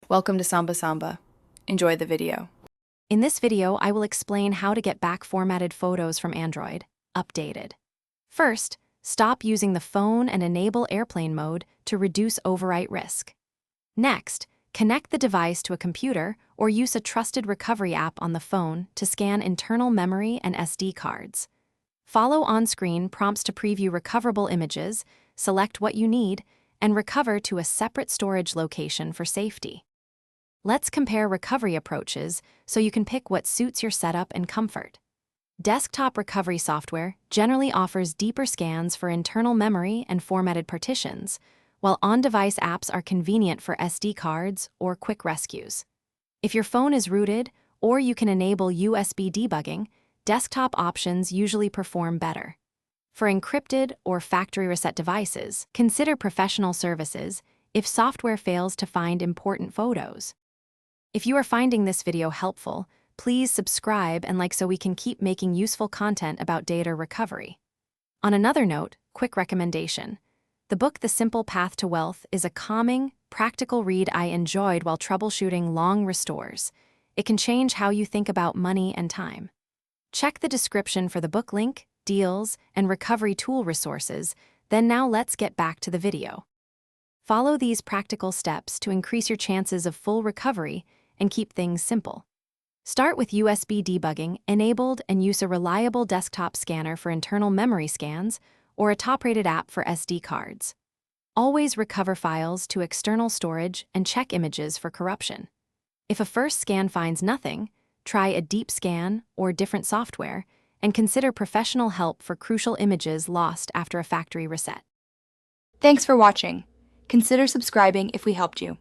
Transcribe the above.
Welcome to Samba Samba. Enjoy the video. In this video, I will explain how to get back formatted photos from Android, updated. First, stop using the phone and enable airplane mode to reduce overwrite risk. Next, connect the device to a computer or use a trusted recovery app on the phone to scan internal memory and SD cards. Follow on-screen prompts to preview recoverable images, select what you need, and recover to a separate storage location for safety. Let's compare recovery approaches so you can pick what suits your setup and comfort. Desktop recovery software generally offers deeper scans for internal memory and formatted partitions, while on-device apps are convenient for SD cards or quick rescues. If your phone is rooted or you can enable USB debugging, desktop options usually perform better. For encrypted or factory reset devices, consider professional services if software fails to find important photos. If you are finding this video helpful, please subscribe and like so we can keep making useful content about data recovery. On another note, quick recommendation. The book The Simple Path to Wealth is a calming, practical read I enjoyed while troubleshooting long restores. It can change how you think about money and time. Check the description for the book link, deals, and recovery tool resources. Then now let's get back to the video. Follow these practical steps to increase your chances of full recovery and keep things simple. Start with USB debugging enabled and use a reliable desktop scanner for internal memory scans or a top-rated app for SD cards. Always recover files to external storage and check images for corruption. If a first scan finds nothing, try a deep scan or different software and consider professional help for crucial images lost after a factory reset. Thanks for watching. Consider subscribing if we helped you.